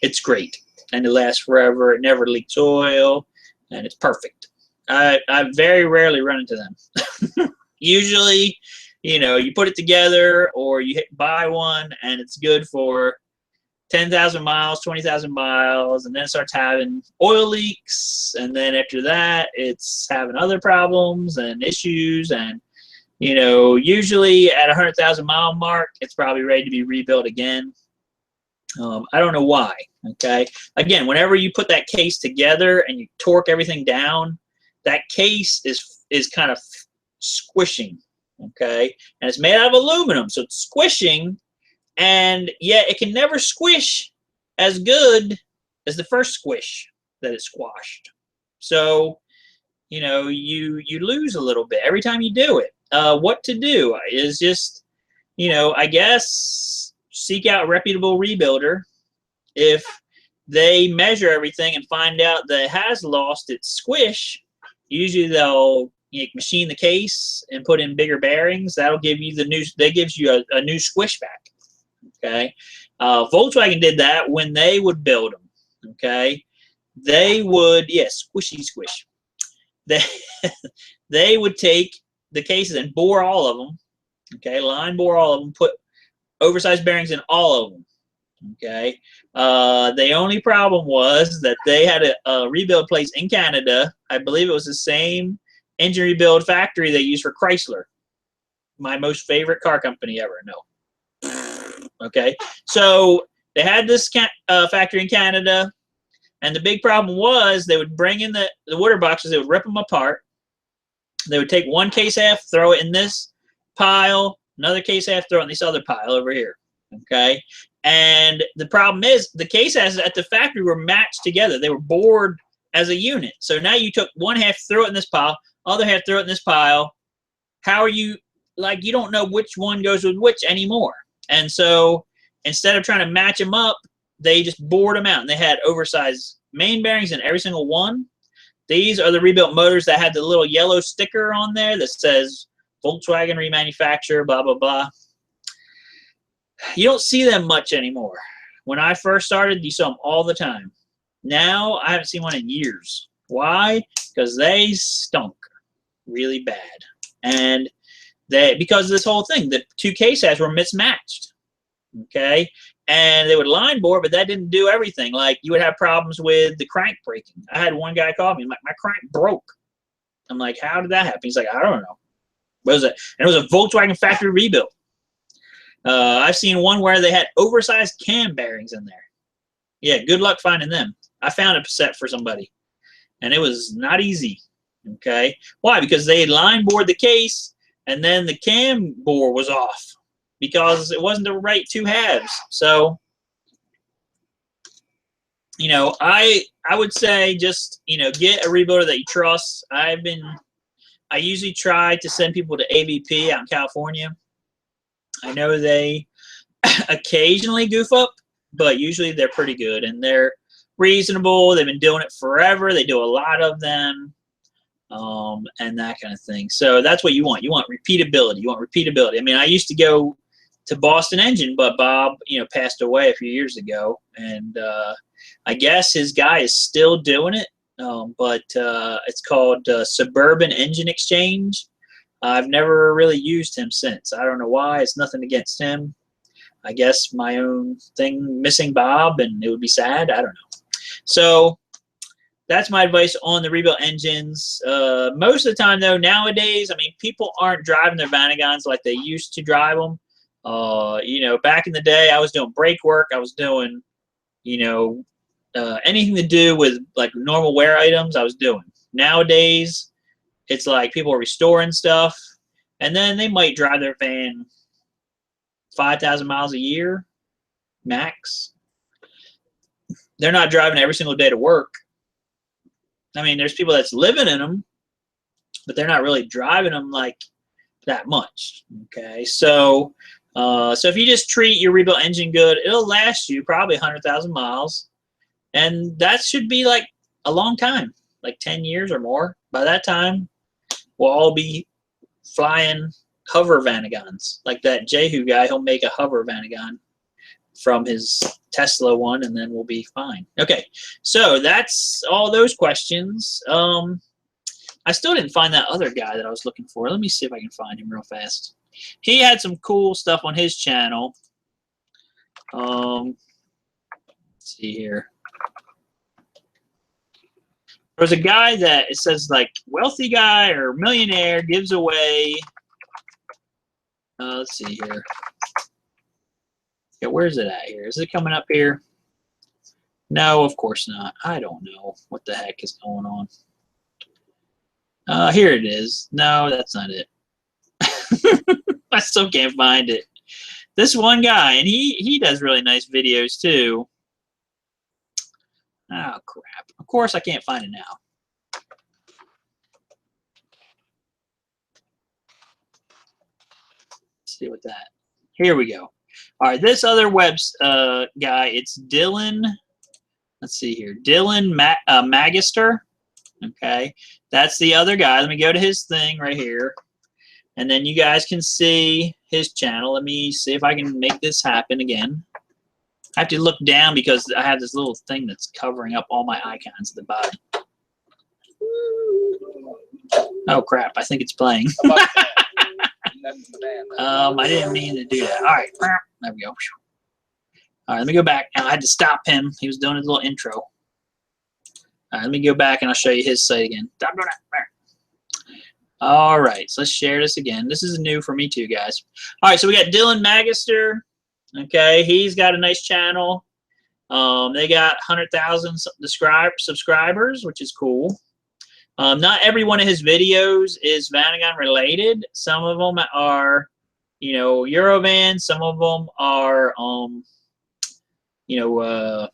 it's great, and it lasts forever. It never leaks oil, and it's perfect. I very rarely run into them. Usually, you know, you put it together or you buy one, and it's good for 10,000 miles, 20,000 miles, and then it starts having oil leaks, and then after that, it's having other problems and issues, and you know, usually at 100,000 mile mark, it's probably ready to be rebuilt again. I don't know why, okay? Again, whenever you put that case together and you torque everything down, that case is kind of squishing, okay? And it's made out of aluminum, so it's squishing, and yet it can never squish as good as the first squish that it squashed. So, you know, you lose a little bit every time you do it. What to do is just, you know, I guess seek out a reputable rebuilder. If they measure everything and find out that it has lost its squish, usually they'll machine the case and put in bigger bearings. That'll give you the new, that gives you a new squish back, okay? Volkswagen did that when they would build them, okay? They would, yes, squishy squish. They would take the cases and bore all of them, okay, line bore all of them, put oversized bearings in all of them, okay. The only problem was that they had a rebuild place in Canada. I believe it was the same engine rebuild factory they used for Chrysler, my most favorite car company ever. No. Okay. So they had this factory in Canada, and the big problem was they would bring in the water boxes, they would rip them apart. They would take one case half, throw it in this pile, another case half, throw it in this other pile over here. Okay. And the problem is the case halves at the factory were matched together. They were bored as a unit. So now you took one half, throw it in this pile, other half, throw it in this pile. How are you, like, you don't know which one goes with which anymore. And so instead of trying to match them up, they just bored them out. And they had oversized main bearings in every single one. These are the rebuilt motors that had the little yellow sticker on there that says Volkswagen remanufacturer, blah, blah, blah. You don't see them much anymore. When I first started, you saw them all the time. Now, I haven't seen one in years. Why? Because they stunk really bad. And because of this whole thing, the two case halves were mismatched. Okay? And they would line bore, but that didn't do everything. Like, you would have problems with the crank breaking. I had one guy call me, my crank broke. I'm like, how did that happen? He's like, I don't know. What was it? And it was a Volkswagen factory rebuild. I've seen one where they had oversized cam bearings in there. Yeah, good luck finding them. I found a set for somebody, and it was not easy. Okay, why? Because they line bored the case, and then the cam bore was off because it wasn't the right two halves. So, you know, I would say just, you know, get a rebuilder that you trust. I usually try to send people to AVP out in California. I know they occasionally goof up, but usually they're pretty good and they're reasonable. They've been doing it forever. They do a lot of them, and that kind of thing. So that's what you want. You want repeatability. You want repeatability. I mean, I used to go to Boston Engine, but Bob, you know, passed away a few years ago, and I guess his guy is still doing it, but it's called Suburban Engine Exchange. I've never really used him since. I don't know why. It's nothing against him. I guess my own thing, missing Bob, and it would be sad. I don't know. So that's my advice on the rebuilt engines. Most of the time, though, nowadays, I mean, people aren't driving their VanAgaincom like they used to drive them. You know, back in the day, I was doing brake work. I was doing, you know, anything to do with like normal wear items I was doing. Nowadays, it's like people are restoring stuff, and then they might drive their van 5,000 miles a year, max. They're not driving every single day to work. I mean, there's people that's living in them, but they're not really driving them like that much. Okay, so if you just treat your rebuilt engine good, it'll last you probably 100,000 miles, and that should be like a long time, like 10 years or more. By that time, we'll all be flying hover VanAgaincons. Like that Jehu guy, he'll make a hover VanAgaincom from his Tesla one, and then we'll be fine. Okay, so that's all those questions. I still didn't find that other guy that I was looking for. Let me see if I can find him real fast. He had some cool stuff on his channel. Let's see here. There was a guy that it says like wealthy guy or millionaire gives away. Let's see here. Yeah, where's it at here? Is it coming up here? No, of course not. I don't know what the heck is going on. Here it is. No, that's not it. I still can't find it. This one guy, and he does really nice videos too. Oh, crap. Of course I can't find it now. Let's see what that. Here we go. All right, this other guy, it's Dillon. Let's see here. Dillon Magister. Okay, that's the other guy. Let me go to his thing right here. And then you guys can see his channel. Let me see if I can make this happen again. I have to look down because I have this little thing that's covering up all my icons at the bottom. Oh, crap. I think it's playing. I didn't mean to do that. All right. There we go. All right, let me go back. Now, I had to stop him. He was doing his little intro. All right, let me go back and I'll show you his site again. All right, so let's share this again. This is new for me too, guys. All right, so we got Dillon Magister. Okay, he's got a nice channel. They got 100,000 subscribers, which is cool. Not every one of his videos is VanAgaincom related. Some of them are, you know, Eurovan. Some of them are, you know,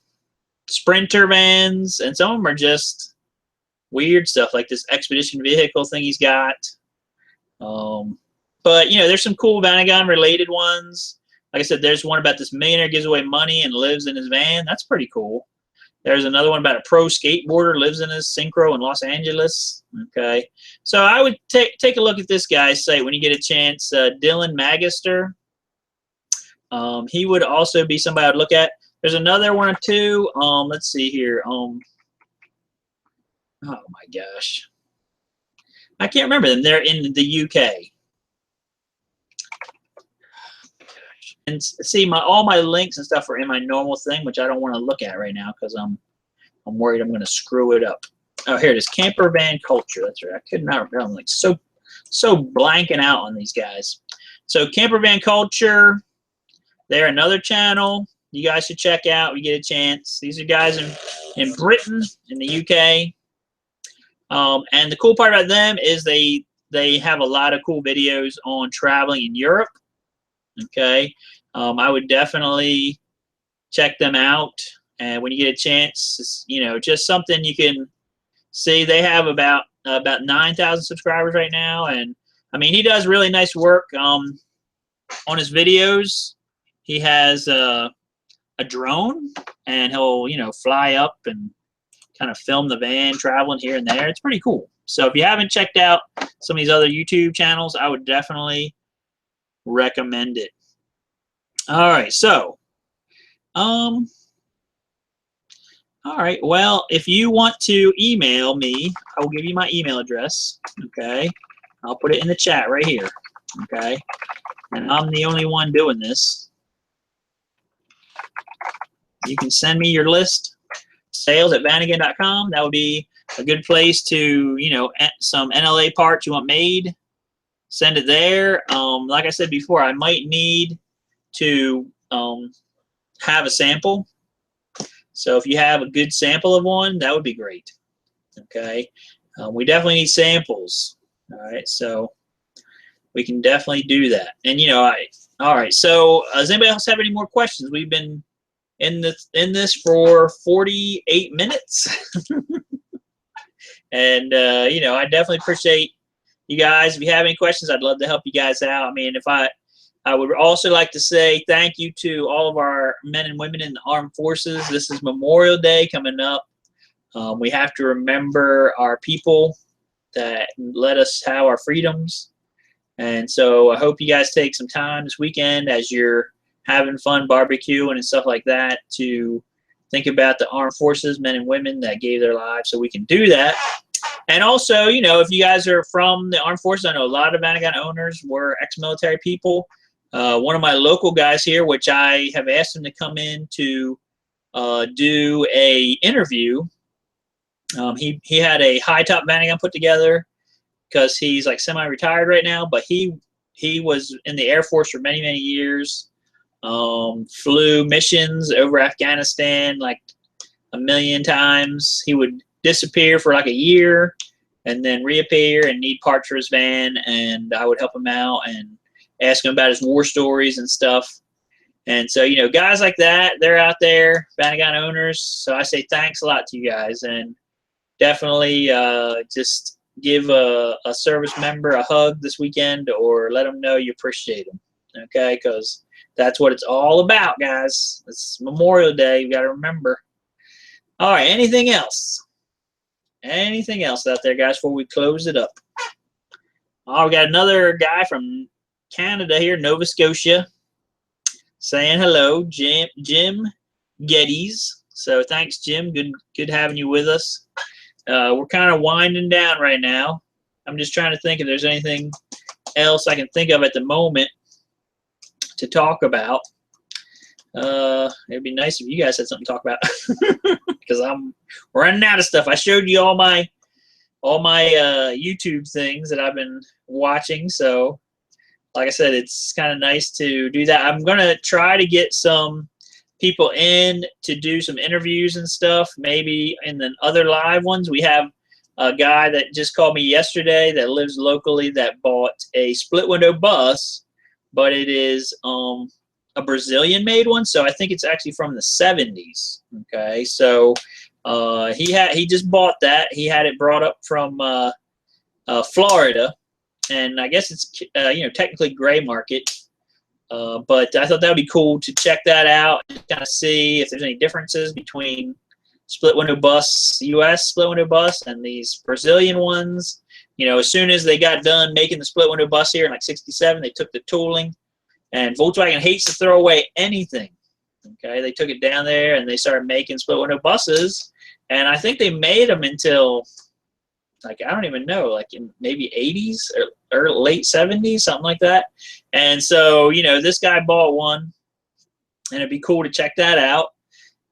Sprinter vans, and some of them are just weird stuff like this expedition vehicle thing he's got. But you know, there's some cool VanAgaincom related ones. Like I said, there's one about this millionaire gives away money and lives in his van. That's pretty cool. There's another one about a pro skateboarder lives in his Synchro in Los Angeles. Okay, so I would take a look at this guy's site when you get a chance. Dillon Magister. He would also be somebody I'd look at. There's another one or two. Let's see here. Oh my gosh, I can't remember them. They're in the UK. And see, all my links and stuff are in my normal thing, which I don't want to look at right now because I'm worried I'm going to screw it up. Oh, here it is, Camper Van Culture. That's right. I could not remember. I'm like so blanking out on these guys. So Camper Van Culture, they're another channel you guys should check out when you get a chance. These are guys in Britain, in the UK. And the cool part about them is they have a lot of cool videos on traveling in Europe. Okay, I would definitely check them out. And when you get a chance, you know, just something you can see. They have about 9,000 subscribers right now, and I mean, he does really nice work on his videos. He has a drone, and he'll, you know, fly up and kind of film the van traveling here and there. It's pretty cool. So if you haven't checked out some of these other YouTube channels, I would definitely recommend it. All right, so all right, well, if you want to email me, I will give you my email address. Okay, I'll put it in the chat right here. Okay, and I'm the only one doing this. You can send me your list, sales@VanAgaincom. That would be a good place to, you know, some NLA parts you want made. Send it there. Like I said before, I might need to have a sample. So if you have a good sample of one, that would be great. Okay, we definitely need samples. All right, so we can definitely do that. And you know, all right. So does anybody else have any more questions? We've been in this for 48 minutes, and you know, I definitely appreciate you guys. If you have any questions, I'd love to help you guys out. I mean, I would also like to say thank you to all of our men and women in the armed forces. This is Memorial Day coming up. We have to remember our people that let us have our freedoms. And so I hope you guys take some time this weekend as you're having fun barbecuing and stuff like that to think about the armed forces, men and women that gave their lives so we can do that. And also, you know, if you guys are from the armed forces, I know a lot of VanAgaincom owners were ex-military people. One of my local guys here, which I have asked him to come in to do a interview. He had a high top VanAgaincom put together because he's like semi-retired right now, but he was in the Air Force for many years. Flew missions over Afghanistan like a million times. He would disappear for like a year and then reappear and need parts for his van, and I would help him out and ask him about his war stories and stuff. And so, you know, guys like that, they're out there, VanAgaincom owners. So I say thanks a lot to you guys, and definitely just give a service member a hug this weekend or let them know you appreciate them, okay? Because that's what it's all about, guys. It's Memorial Day. You got to remember. All right, anything else? Anything else out there, guys, before we close it up? Oh, we got another guy from Canada here, Nova Scotia, saying hello, Jim Geddes. So thanks, Jim. Good having you with us. We're kind of winding down right now. I'm just trying to think if there's anything else I can think of at the moment to talk about. It'd be nice if you guys had something to talk about because I'm running out of stuff. I showed you all my all my YouTube things that I've been watching. So, like I said, it's kind of nice to do that. I'm going to try to get some people in to do some interviews and stuff, maybe in the other live ones. We have a guy that just called me yesterday that lives locally that bought a split window bus, but it is a Brazilian made one, so I think it's actually from the 70s. Okay, so he just bought that. He had it brought up from Florida, and I guess it's technically gray market. But I thought that would be cool to check that out and kind of see if there's any differences between split window bus, U.S. split window bus, and these Brazilian ones. As soon as they got done making the split window bus here in like '67, they took the tooling, and Volkswagen hates to throw away anything. Okay, they took it down there and they started making split window buses, and I think they made them until like I don't even know, like in maybe '80s or late '70s, something like that. And so this guy bought one, and it'd be cool to check that out.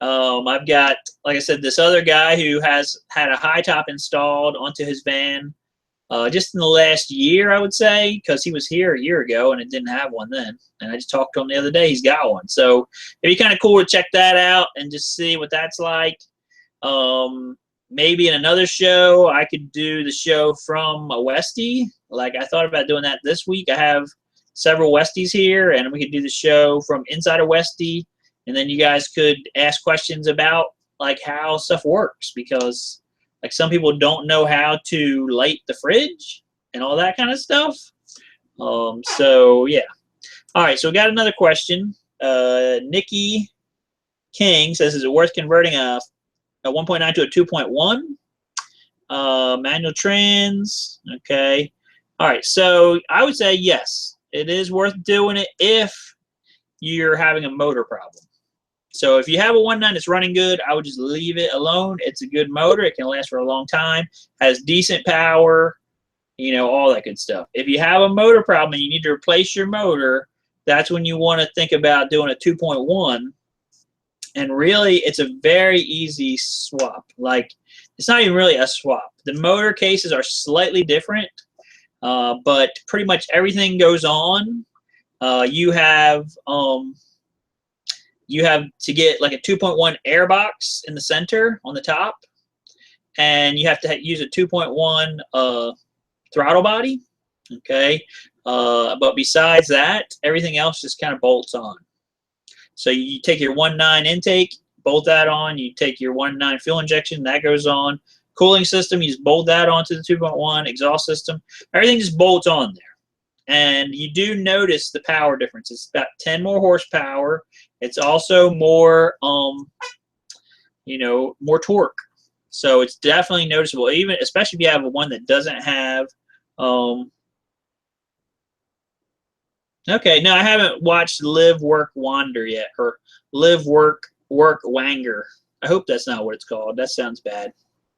I've got, like I said, this other guy who has had a high top installed onto his van just in the last year, I would say, because he was here a year ago and it didn't have one then. And I just talked to him the other day. He's got one. So it'd be kind of cool to check that out and just see what that's like. Maybe in another show, I could do the show from a Westie. Like I thought about doing that this week. I have several Westies here, and we could do the show from inside a Westie. And then you guys could ask questions about like how stuff works, because like some people don't know how to light the fridge and all that kind of stuff. So yeah. All right, so we got another question. Nikki King says, is it worth converting a 1.9 to a 2.1? Manual trans. Okay. All right, so I would say yes, it is worth doing it if you're having a motor problem. So if you have a 1.9 that's running good, I would just leave it alone. It's a good motor. It can last for a long time, has decent power, all that good stuff. If you have a motor problem and you need to replace your motor, that's when you want to think about doing a 2.1. And really, it's a very easy swap. Like, it's not even really a swap. The motor cases are slightly different, but pretty much everything goes on. You have to get like a 2.1 air box in the center on the top, and you have to use a 2.1 throttle body. Okay, but besides that, everything else just kind of bolts on. So you take your 1.9 intake, bolt that on. You take your 1.9 fuel injection, that goes on. Cooling system, you just bolt that onto the 2.1. Exhaust system, everything just bolts on there. And you do notice the power difference. It's about 10 more horsepower. It's also more, more torque. So it's definitely noticeable, especially if you have one that doesn't have. Okay, no, I haven't watched Live, Work, Wander yet, or Live, Work, Wanger. I hope that's not what it's called. That sounds bad.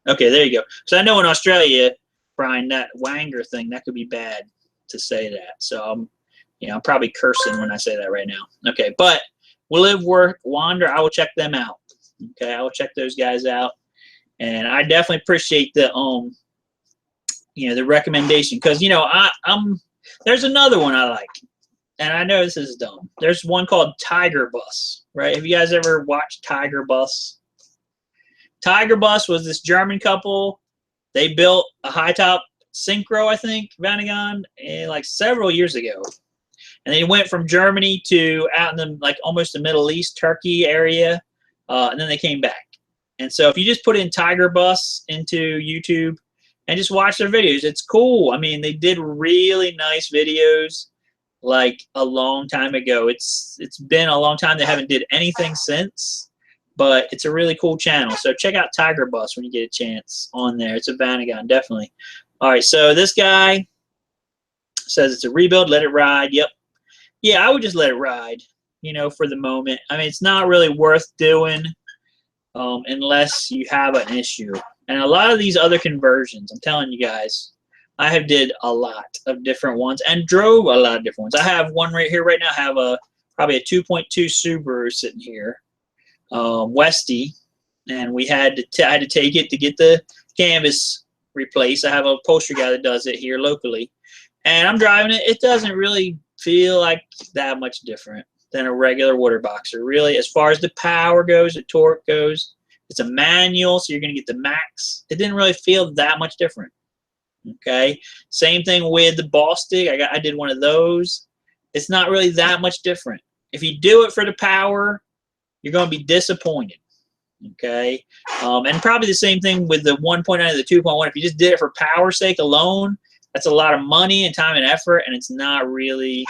Okay, there you go. So I know in Australia, Brian, that Wanger thing, that could be bad to say that. So I'm probably cursing when I say that right now. Okay, but Live, Work, Wander, I will check them out. Okay, I will check those guys out, and I definitely appreciate the the recommendation, because there's another one I like, and I know this is dumb. There's one called Tiger Bus, right? Have you guys ever watched Tiger Bus? Tiger Bus was this German couple. They built a high top Synchro, I think, VanAgaincom, like several years ago. And they went from Germany to out in the almost the Middle East, Turkey area, and then they came back. And so if you just put in Tiger Bus into YouTube and just watch their videos, it's cool. I mean, they did really nice videos like a long time ago. It's been a long time. They haven't did anything since, but it's a really cool channel. So check out Tiger Bus when you get a chance on there. It's a VanAgaincom, definitely. All right, so this guy says it's a rebuild, let it ride. Yep. Yeah, I would just let it ride, for the moment. I mean, it's not really worth doing unless you have an issue. And a lot of these other conversions, I'm telling you guys, I have did a lot of different ones and drove a lot of different ones. I have one right here right now. I have probably a 2.2 Subaru sitting here, Westie, and I had to take it to get the canvas replace. I have a upholstery guy that does it here locally, and I'm driving it. It doesn't really feel like that much different than a regular water boxer, really. As far as the power goes, the torque goes, it's a manual, so you're going to get the max. It didn't really feel that much different. Okay, same thing with the ball stick. I did one of those. It's not really that much different. If you do it for the power, you're going to be disappointed. Okay, and probably the same thing with the 1.9 and the 2.1. If you just did it for power sake alone, that's a lot of money and time and effort, and it's not really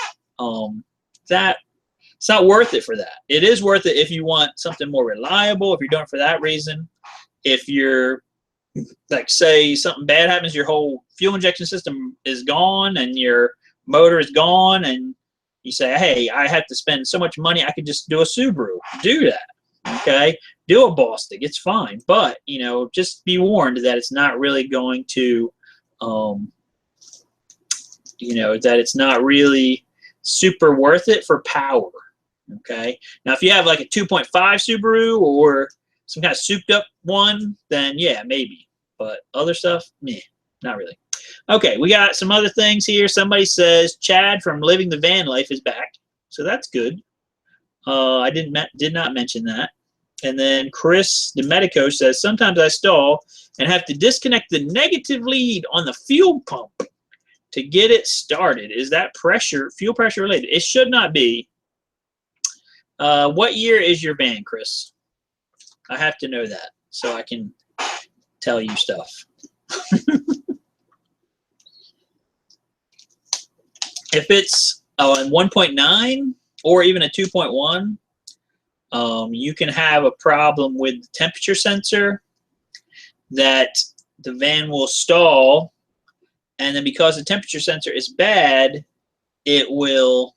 it's not worth it for that. It is worth it if you want something more reliable, if you're doing it for that reason. If you're, like, say something bad happens, your whole fuel injection system is gone and your motor is gone, and you say, hey, I have to spend so much money, I could just do a Subaru. Do that. Okay? Do a ball stick. It's fine. But, you know, just be warned that it's not really going to, you know, that it's not really super worth it for power. Okay? Now, if you have like a 2.5 Subaru or some kind of souped up one, then yeah, maybe. But other stuff, meh, not really. Okay, we got some other things here. Somebody says Chad from Living the Van Life is back. So that's good. I did not mention that. And then Chris, the Medico, says, sometimes I stall and have to disconnect the negative lead on the fuel pump to get it started. Is that fuel pressure related? It should not be. What year is your van, Chris? I have to know that so I can tell you stuff. If it's a 1.9 or even a 2.1, you can have a problem with the temperature sensor that the van will stall, and then because the temperature sensor is bad, it will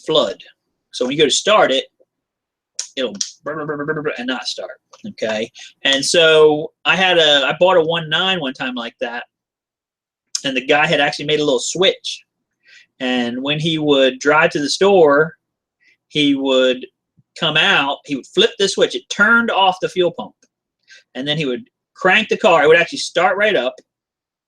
flood. So when you go to start it, it'll and not start. Okay, and so I bought a 1.9 one time like that, and the guy had actually made a little switch, and when he would drive to the store, he would come out, he would flip the switch, it turned off the fuel pump, and then he would crank the car, it would actually start right up,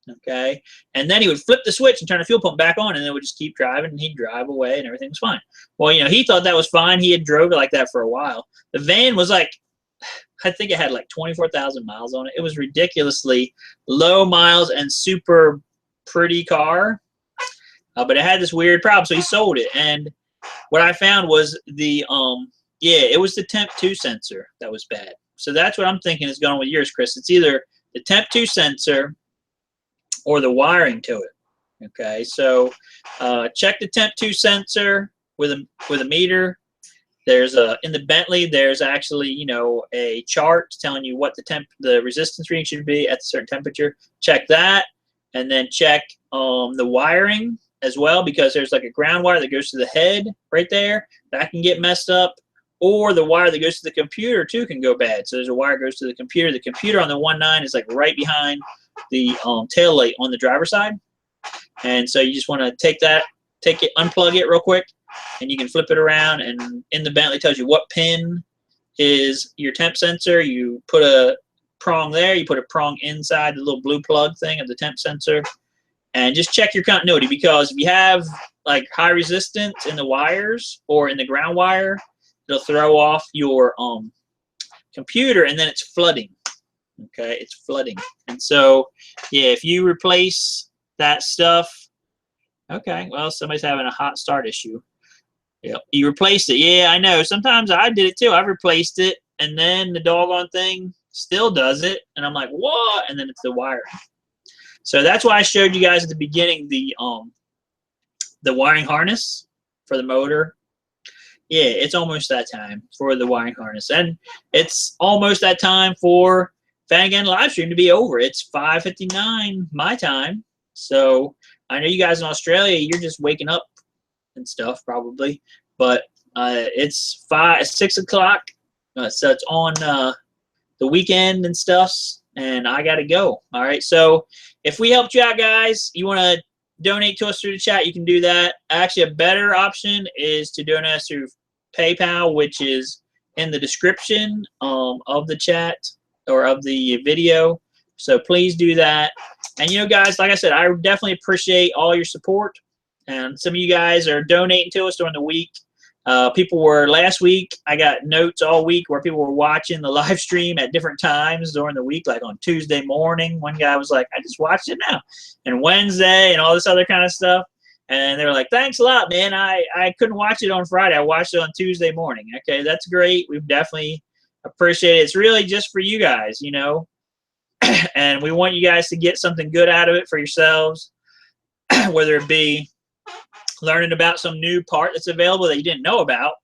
okay, and then he would flip the switch and turn the fuel pump back on, and then it would just keep driving, and he'd drive away, and everything was fine. Well, you know, he thought that was fine. He had drove it like that for a while. The van was like, I think it had like 24,000 miles on it. It was ridiculously low miles and super pretty car, but it had this weird problem, so he sold it. And what I found was it was the Temp 2 sensor that was bad. So that's what I'm thinking is going on with yours, Chris. It's either the Temp 2 sensor or the wiring to it. Okay, so check the Temp 2 sensor with a meter. There's in the Bentley, there's actually, you know, a chart telling you what the resistance reading should be at a certain temperature. Check that, and then check the wiring as well, because there's like a ground wire that goes to the head right there. That can get messed up. Or the wire that goes to the computer too can go bad. So there's a wire that goes to the computer. The computer on the 1.9 is like right behind the tail light on the driver's side. And so you just want to take it, unplug it real quick, and you can flip it around, and in the Bentley tells you what pin is your temp sensor. You put a prong there, you put a prong inside the little blue plug thing of the temp sensor, and just check your continuity, because if you have like high resistance in the wires or in the ground wire, it'll throw off your computer, and then it's flooding. Okay, it's flooding. And so, yeah, if you replace that stuff, okay, well, somebody's having a hot start issue. Yeah, you replaced it. Yeah, I know. Sometimes I did it too. I've replaced it, and then the doggone thing still does it, and I'm like, what? And then it's the wiring. So that's why I showed you guys at the beginning the wiring harness for the motor. Yeah, it's almost that time for the wiring harness, and it's almost that time for VanAgain live stream to be over. It's 5:59 my time, so I know you guys in Australia, you're just waking up and stuff probably, but it's 6 o'clock, so it's on the weekend and stuff, and I gotta go. All right, so if we helped you out, guys, you want to donate to us through the chat, you can do that. Actually, a better option is to donate us through PayPal, which is in the description of the chat or of the video. So please do that. And you know, guys, like I said, I definitely appreciate all your support. And some of you guys are donating to us during the week. People were last week. I got notes all week where people were watching the live stream at different times during the week, like on Tuesday morning. One guy was like, "I just watched it now," and Wednesday, and all this other kind of stuff. And they were like, "Thanks a lot, man. I couldn't watch it on Friday. I watched it on Tuesday morning." Okay, that's great. We've definitely appreciate it. It's really just for you guys, you know, and we want you guys to get something good out of it for yourselves, whether it be learning about some new part that's available that you didn't know about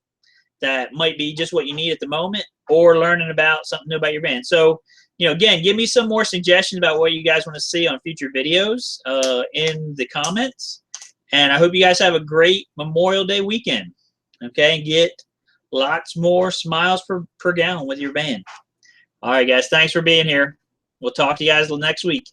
that might be just what you need at the moment, or learning about something new about your band. So, you know, again, give me some more suggestions about what you guys want to see on future videos in the comments. And I hope you guys have a great Memorial Day weekend, okay? And get lots more smiles per gallon with your band. All right, guys, thanks for being here. We'll talk to you guys next week.